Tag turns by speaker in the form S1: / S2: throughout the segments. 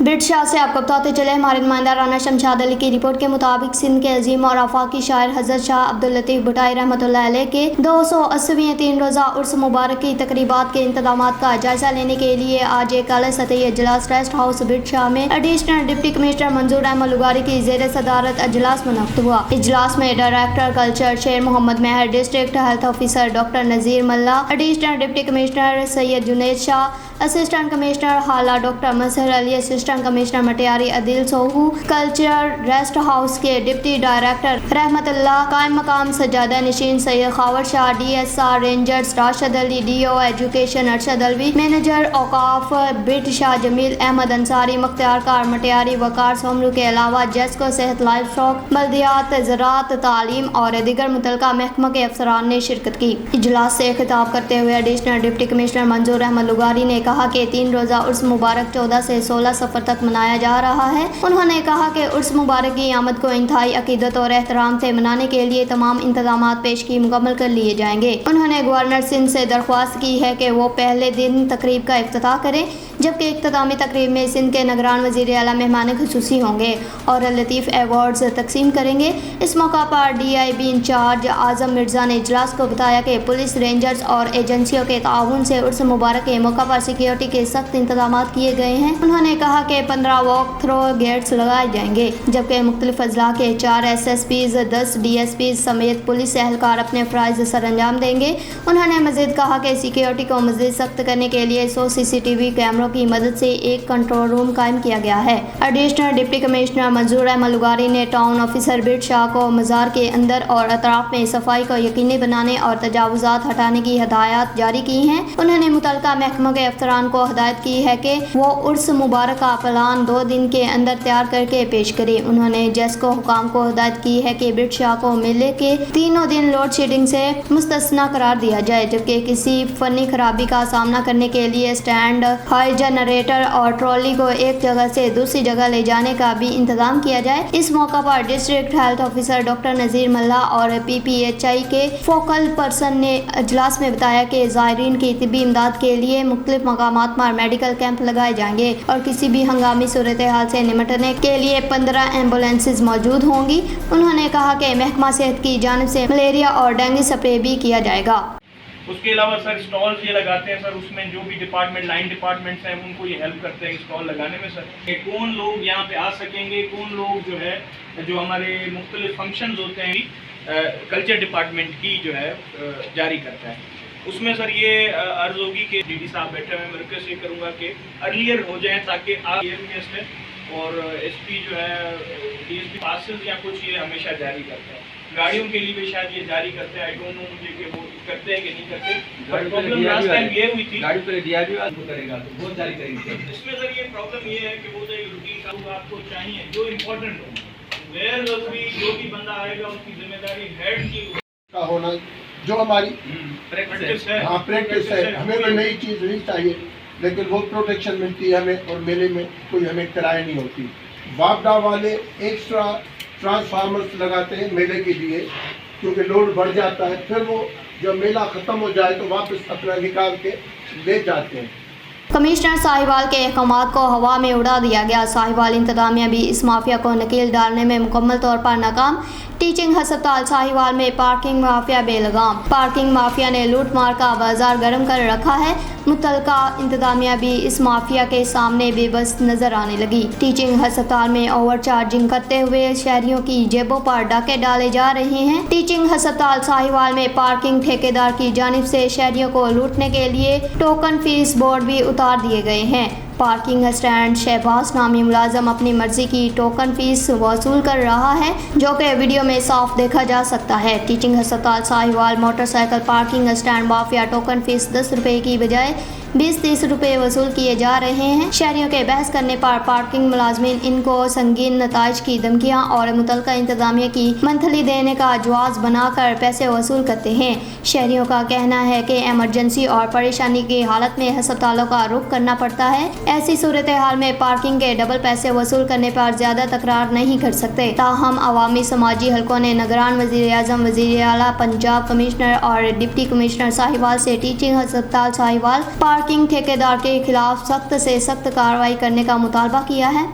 S1: بٹشاہ سے آپ کو بتاتے چلے ہمارے نمائندہ رانا شمشاد علی کی رپورٹ کے مطابق سندھ کے عظیم اور آفاقی شاعر حضرت شاہ عبداللطیف بھٹائی رحمۃ اللہ علیہ کے 280ویں 3 روزہ عرس مبارک کی تقریبات کے انتظامات کا جائزہ لینے کے لیے آج ایک اعلیٰ سطحی اجلاس ریسٹ ہاؤس بٹشاہ میں ایڈیشنل ڈپٹی کمشنر منظور احمد لغاری کی زیر صدارت اجلاس منعقد ہوا۔ اجلاس میں director culture Sher Muhammad Mehar, district health officer doctor Nazir Mulla, additional deputy commissioner Syed Junaid Shah, assistant commissioner Hala doctor Mazhar Ali, assistant commissioner Matiari Adeel Soho, culture rest house کے ڈپٹی ڈائریکٹر رحمت اللہ، قائم مقام سجادہ نشین Syed Khawar Shah, D S R Rangers Rashid Ali, D O education Arshad Alvi, manager اوقاف بٹشاہ جمیل احمد انصاری، مختار کار مٹیاری، وقار سومرو کے علاوہ جیسکو صحت، لائف اسٹاک، بلدیات، زراعت، تعلیم اور دیگر متعلقہ محکمہ کے افسران نے شرکت کی۔ اجلاس سے خطاب کرتے ہوئے ایڈیشنل ڈپٹی کمشنر منظور احمد لغاری نے کہا کہ 3 روزہ عرس مبارک 14 سے 16 صفر تک منایا جا رہا ہے۔ انہوں نے کہا کہ عرس مبارک کی آمد کو انتہائی عقیدت اور احترام سے منانے کے لیے تمام انتظامات پیشگی مکمل کر لیے جائیں گے۔ انہوں نے گورنر سندھ سے درخواست کی ہے کہ وہ پہلے دن تقریب کا افتتاح کریں، جبکہ اختتامی تقریب میں سندھ کے نگران وزیر اعلیٰ مہمان خصوصی ہوں گے اور لطیف ایوارڈز تقسیم کریں گے۔ اس موقع پر ڈی آئی بی انچارج اعظم مرزا نے اجلاس کو بتایا کہ پولیس، رینجرز اور ایجنسیوں کے تعاون سے عرس مبارک کے موقع پر سیکیورٹی کے سخت انتظامات کیے گئے ہیں۔ انہوں نے کہا کہ 15 واک تھرو گیٹس لگائے جائیں گے، جبکہ مختلف اضلاع کے 4 S S Ps, 10 D S Ps سمیت پولیس اہلکار اپنے فرائض سر انجام دیں گے۔ انہوں نے مزید کہا کہ سیکیورٹی کو مزید سخت کرنے کے لیے 100 سی سی ٹی وی کیمروں کی مدد سے ایک کنٹرول روم قائم کیا گیا ہے۔ ایڈیشنل ڈپٹی کمشنر منظور احمد لغاری نے ٹاؤن آفیسر بٹشاہ کو مزار کے اندر اور اطراف میں صفائی کو یقینی بنانے اور تجاوزات ہٹانے کی ہدایات جاری کی ہیں۔ انہوں نے متعلقہ محکمہ کے افسران کو ہدایت کی ہے کہ وہ عرس مبارک کا پلان 2 دن کے اندر تیار کر کے پیش کریں۔ انہوں نے جیسکو حکام کو ہدایت کی ہے کہ بٹشاہ کو میلے کے تینوں دن لوڈ شیڈنگ سے مستثنی قرار دیا جائے، جبکہ کسی فنی خرابی کا سامنا کرنے کے لیے اسٹینڈ، ہائی جنریٹر اور ٹرالی کو ایک جگہ سے دوسری جگہ لے جانے کا بھی انتظام کیا جائے۔ اس موقع پر district health officer doctor Nazir Mulla اور پی پی ایچ آئی کے فوکل پرسن نے اجلاس میں بتایا کہ زائرین کی طبی امداد کے لیے مختلف مقامات پر میڈیکل کیمپ لگائے جائیں گے اور کسی بھی ہنگامی صورتحال سے نمٹنے کے لیے 15 ایمبولینسز موجود ہوں گی۔ انہوں نے کہا کہ محکمہ صحت کی جانب سے ملیریا اور ڈینگی سپرے بھی کیا جائے گا۔
S2: اس کے علاوہ سر اسٹالز یہ لگاتے ہیں سر، اس میں جو بھی ڈپارٹمنٹ، لائن ڈپارٹمنٹس ہیں ان کو یہ ہیلپ کرتے ہیں اسٹال لگانے میں سر، کہ کون لوگ یہاں پہ آ سکیں گے، کون لوگ جو ہے جو ہمارے مختلف فنکشنز ہوتے ہیں کلچر ڈپارٹمنٹ کی جو ہے جاری کرتا ہے۔ اس میں سر یہ عرض ہوگی کہ ڈی ڈی صاحب بیٹھے ہوئے، میں ریکویسٹ یہ کروں گا کہ ارلیئر ہو جائیں تاکہ آپ گیسٹ ہیں اور ایس پی جو ہے ڈی ایس پی پاسز یا کچھ یہ ہمیشہ جاری کرتا ہے۔ گاڑیوں کے لیے بھی شاید یہ جاری کرتے ہیں، آئی ڈونٹ نو مجھے کہ وہ کرتے ہیں کہ نہیں کرتے، بٹ پرابلم لاسٹ ٹائم یہ ہوئی تھی،
S3: گاڑی پہ ڈی آئی بی وہ کرے گا تو وہ جاری کریں گے۔
S2: اس میں سر یہ پرابلم یہ ہے کہ وہ تو ایک روٹین کا آپ کو چاہیے جو امپورٹنٹ ہو، غیر ضروری جو بھی بندہ آئے گا اس کی ذمہ داری ہیڈ کی
S4: کا ہونا، جو ہماری
S2: پریکٹس ہے،
S4: پریکٹس ہے، ہمیں کوئی نئی چیز نہیں چاہیے، لیکن وہ پروٹیکشن ملتی ہے ہمیں، اور میلے میں کوئی ہمیں کرایہ نہیں ہوتی۔ واپڈا والے ایکسٹرا ٹرانسفارمرز لگاتے ہیں میلے کے لیے، کیونکہ لوڈ بڑھ جاتا ہے، پھر وہ جب میلہ ختم ہو جائے تو واپس اپنا نکال کے لے جاتے ہیں۔
S1: کمشنر ساہیوال کے احکامات کو ہوا میں اڑا دیا گیا، ساہیوال انتظامیہ بھی اس مافیا کو نکیل ڈالنے میں مکمل طور پر ناکام۔ ٹیچنگ ہسپتال ساہیوال میں پارکنگ مافیا بے لگام، پارکنگ مافیا نے لوٹ مار کا بازار گرم کر رکھا ہے۔ متعلقہ انتظامیہ بھی اس مافیا کے سامنے بے بس نظر آنے لگی۔ ٹیچنگ ہسپتال میں اوور چارجنگ کرتے ہوئے شہریوں کی جیبوں پر ڈاکے ڈالے جا رہے ہیں۔ ٹیچنگ ہسپتال ساہیوال میں پارکنگ ٹھیکیدار کی جانب سے شہریوں کو لوٹنے کے لیے ٹوکن فیس بورڈ بھی اتار دیے گئے ہیں۔ پارکنگ اسٹینڈ شہباز نامی ملازم اپنی مرضی کی ٹوکن فیس وصول کر رہا ہے، جو کہ ویڈیو میں صاف دیکھا جا سکتا ہے۔ ٹیچنگ ہسپتال Sahiwal motor cycle parking stand mafia token fee 10 روپے کی بجائے 20-30 روپے وصول کیے جا رہے ہیں۔ شہریوں کے بحث کرنے پر پارکنگ ملازمین ان کو سنگین نتائج کی دھمکیاں اور متعلقہ انتظامیہ کی منتھلی دینے کا جواز بنا کر پیسے وصول کرتے ہیں۔ شہریوں کا کہنا ہے کہ ایمرجنسی اور پریشانی کی حالت میں ہسپتالوں کا رخ کرنا پڑتا ہے۔ ایسی صورتحال میں پارکنگ کے ڈبل پیسے وصول کرنے پر زیادہ تکرار نہیں کر سکتے۔ تاہم عوامی سماجی حلقوں نے نگران وزیر اعظم، وزیر اعلیٰ پنجاب، کمشنر اور ڈپٹی کمشنر ساہیوال سے ٹیچنگ ہسپتال ساہیوال पार्किंग ठेकेदार के खिलाफ सख्त से सख्त कार्रवाई करने का मुतालबा किया है।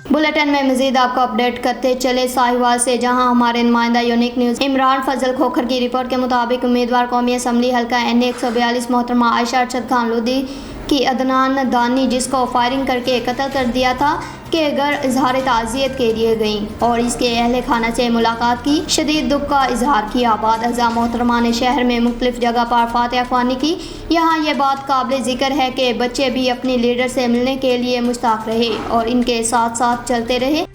S1: बुलेटिन में मजीद आपको अपडेट करते चले साहिवाल से, जहां हमारे नुमाइंदा यूनिक न्यूज़ इमरान फजल खोखर की रिपोर्ट के मुताबिक उम्मीदवार कौमी असम्बली हल्का NA 142 मोहतरमा आयशा अरशद खान लोधी की अदनान दानी, जिसको फायरिंग करके कत्ल कर दिया था, के घर इजहार ताज़ियत के लिए गईं और इसके अहल खाना से मुलाकात की, शदीद दुख का इजहार किया। बाद अज़ा मोहतरमा ने शहर में मुख्तलिफ जगह पर फातिहा ख्वानी की। यहाँ ये बात काबिल ज़िक्र है कि बच्चे भी अपनी लीडर से मिलने के लिए मुश्ताक रहे और इनके साथ साथ चलते रहे।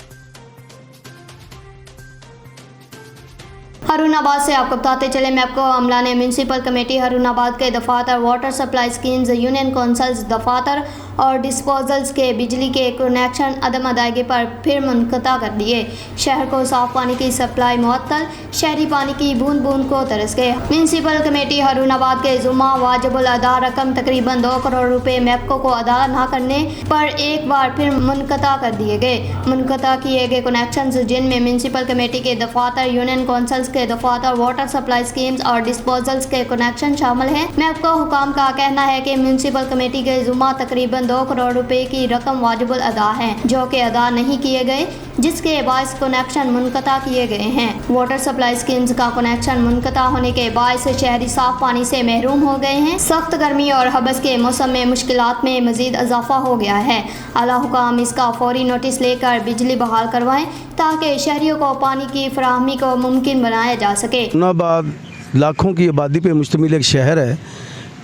S1: हरुणाबाद से आपको बताते चले मैं आपको अमला ने म्यूनसिपल कमेटी हरुणाबाद के दफातर, water supply schemes, union councils दफातर और डिस्पोजल्स के बिजली के कनेक्शन अदम अदायगी पर फिर मुनक़ता कर दिए। शहर को साफ पानी की सप्लाई मुअत्तल, शहरी पानी की बूंद बूंद को तरस गए। म्यूनसिपल कमेटी हरुणाबाद के जुम्मा वाजिबुल अदा रकम तकरीबन 2 करोड़ रुपए मैपको को अदा न करने पर एक बार फिर मुनक़ता कर दिए गए। मुनक़ता किए गए कनेक्शन जिनमें म्यूनसिपल कमेटी के दफातर, यूनियन कौंसल्स के दफातर, वाटर सप्लाई स्कीम्स और डिस्पोजल्स के कनेक्शन शामिल हैं। मैपको हुकाम का कहना है कि म्यूनसिपल कमेटी के जुम्मा तकरीबन 2 करोड़ रुपए की रकम वाजिबुल अदा है, जो कि अदा नहीं किए गए, जिसके बायस कनेक्शन मुनक़ता किए गए हैं। वाटर सप्लाई स्कीम्स का कनेक्शन मुनक़ता होने के बायस शहरी साफ पानी से महरूम हो गए हैं। सख्त गर्मी और हबस के मौसम में मुश्किलात में मजीद इजाफा हो गया है। आला हुकाम इसका फौरी नोटिस लेकर बिजली बहाल करवाएं ताकि शहरियों को पानी की फराहमी को मुमकिन बनाया जा सके।
S5: हरुणाबाद लाखों की आबादी पर मुश्तमिल एक शहर है,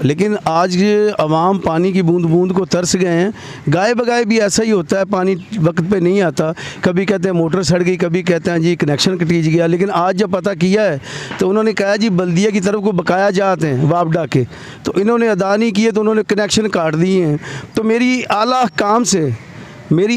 S5: लेकिन आज ये अवाम पानी की बूंद बूंद को तरस गए हैं। गाय बगाए भी ऐसा ही होता है, पानी वक्त पे नहीं आता। कभी कहते हैं मोटर सड़ गई, कभी कहते हैं जी कनेक्शन कटीज गया। लेकिन आज जब पता किया है तो उन्होंने कहा जी बल्दिया की तरफ को बकाया जाते हैं वापडा के, तो इन्होंने अदा नहीं किए तो उन्होंने कनेक्शन काट दिए हैं। तो मेरी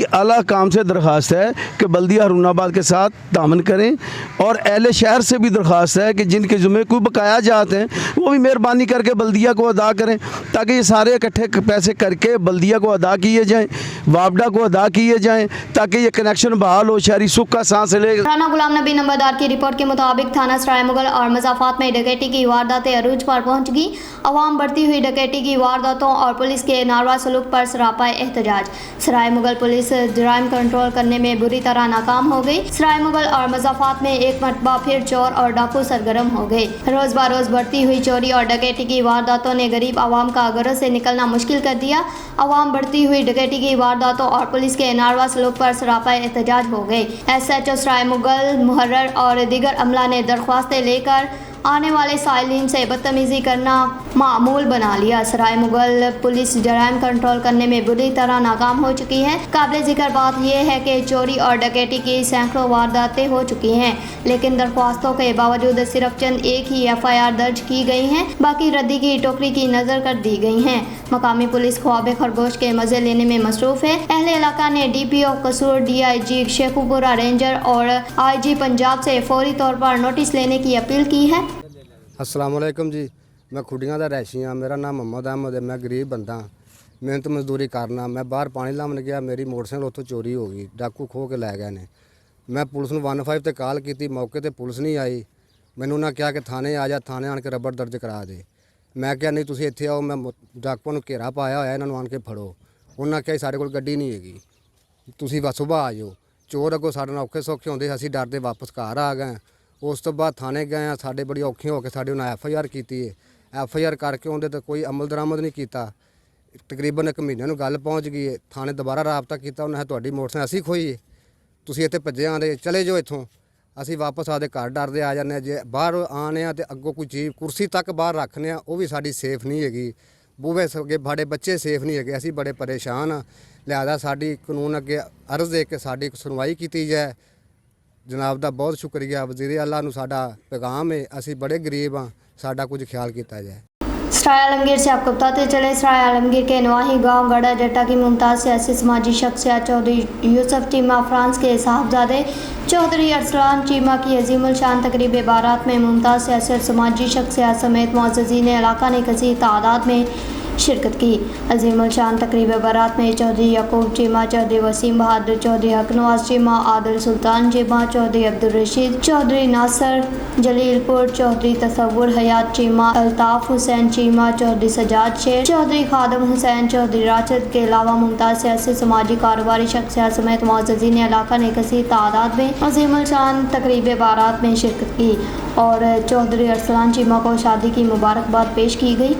S5: आला काम से दरख्वास्त है कि बल्दिया हरुणाबाद के साथ तामन करें और अहले शहर से भी दरख्वास्त है कि जिनके ज़ुम्मे कोई बकाया जाते हैं वो भी मेहरबानी करके बल्दिया को अदा करें, ताकि ये सारे इकट्ठे पैसे करके बल्दिया को अदा किए जाएं, वापडा को अदा किए जाएं, ताकि ये कनेक्शन बहाल हो, शहरी सुख का सांस ले।
S1: राना गुलाम नबी नंबरदार की रिपोर्ट के मुताबिक थाना सराय मुगल और मज़ाफ़ात में डकैती की वारदातें अरूज पर पहुँच गई। अवाम बढ़ती हुई डकैती की वारदातों और पुलिस के नारवा सलूक पर सरापा एहतजाज। सराय मुगल पुलिस जराइम कंट्रोल करने में बुरी तरह नाकाम हो गई। सराय मुगल और मज़ाफ़ात में एक मरतबा फिर चोर और डाकू सरगर्म हो गए। रोज़ बरोज़ बढ़ती हुई चोरी और डकैती की वारदातों ने गरीब आवाम का घरों से निकलना मुश्किल कर दिया। अवाम बढ़ती हुई डकैती की वारदातों और पुलिस के नारवा सलूक पर सरापा एहतजाज हो गए। SHO सराय मुगल, मुहर्रर और दीगर अमला ने दरख्वास्तें लेकर आने वाले साइलिन से बदतमीज़ी करना मामूल बना लिया। सराय मुगल पुलिस जराइम कंट्रोल करने में बुरी तरह नाकाम हो चुकी है। काबिल ज़िक्र बात यह है कि चोरी और डकैती की सैकड़ों वारदातें हो चुकी हैं, लेकिन दरख्वास्तों के बावजूद सिर्फ चंद एक ही FIR दर्ज की गई हैं, बाकी रद्दी की टोकरी की नज़र कर दी गई हैं। मकामी पुलिस ख्वाब खरगोश के मज़े लेने में मसरूफ़ है। अहले इलाका ने DPO कसूर, DIG शेखुपुरा रेंजर और IG पंजाब से फौरी तौर पर नोटिस लेने की अपील की है।
S6: अस्सलाम वालेकुम जी, मैं खुडियां दा रैशी हाँ। मेरा नाम मोहम्मद अहमद है। मैं गरीब बंदा, मेहनत मजदूरी करना। मैं बाहर पानी लावन गया, मेरी मोटरसाइकिल उत्थों चोरी हो गई, डाकू खो के लै गए ने। मैं पुलिस नूं 15 ते कॉल की, मौके ते पुलिस नहीं आई। मैनू उन्होंने कहा कि थाने आ जा, थाने आन के रबड़ दर्ज करा दे। मैं क्या नहीं तुसीं इत्थे आओ, मैं डाकुआं नूं घेरा पाया होया, इन्हां नूं आन के फड़ो। उन्होंने कहा साडे कोल गड्डी नहीं हैगी, तुसीं बस सुबह आ जाओ। चोर अगों साडे नाल औखे सौखे होंदे, असीं डरदे वापस घर आ गए। उस तो बाद थाने गए, साडे बड़ी औखे होकर साडे उन्हें FIR की है। FIR करके उन्हें तो कोई अमल दरामद नहीं किया। तकरीबन 1 महीने नूं गल पहुँच गई है। थाने दोबारा राबता किया, उन्हें तुहाडी मोटरसाइकिल असीं खोई है, तुसीं इत्थे भज्जे आंदे, चले जाओ इत्थों। असीं वापस आदे घर डरदे आ जाने। जे बाहर आने तो अगों कोई चीज़ कुर्सी तक बाहर रखने, वो भी साडी सेफ नहीं हैगी। बूहे अगे साडे बच्चे सेफ नहीं है। असीं बड़े परेशान हाँ। लिहाजा साडी कानून अगे अर्ज़ है कि साडी सुनवाई की जाए। जनाब दा बहुत शुक्रिया। वज़ीर आला नूं साडा पैगाम है, असीं बड़े गरीब हाँ, साडा कुछ ख्याल किया जाए।
S1: सराय आलमगीर से आपको बताते चले, सराय आलमगीर के नवाही गांव गड़ा जट्टा की मुमताज़ सियासी समाजी शख्सियत चौधरी यूसुफ चीमा फ्रांस के साहबजादे चौधरी अरसलान चीमा की अजीमुल शान तकरीब बारात में मुमताज़ सियासी समाजी शख्सियत समेत मुअज़्ज़ज़ीन इलाका ने कसीर तादाद में शिरकत की। अजीम उल-शान तकरीब बारात में चौधरी याकूब चीमा, चौधरी वसीम बहादुर, चौधरी हक नवाज चीमा, आदिल सुल्तान चीमा, चौधरी अब्दुल रशीद, चौधरी नासर जलीलपुर, चौधरी तसव्वुर हयात चीमा, अल्ताफ हुसैन चीमा, चौधरी सजाद शेख, चौधरी खादम हुसैन, चौधरी राशिद के अलावा मुमताज़ सियासी समाजी कारोबारी शख्सियत समेत मुअज़्ज़ज़ीन इलाका ने कसीर तादाद में अजीम उल-शान तकरीब बारात में शिरकत की और चौधरी अरसलान चीमा को शादी की मुबारकबाद पेश की गई।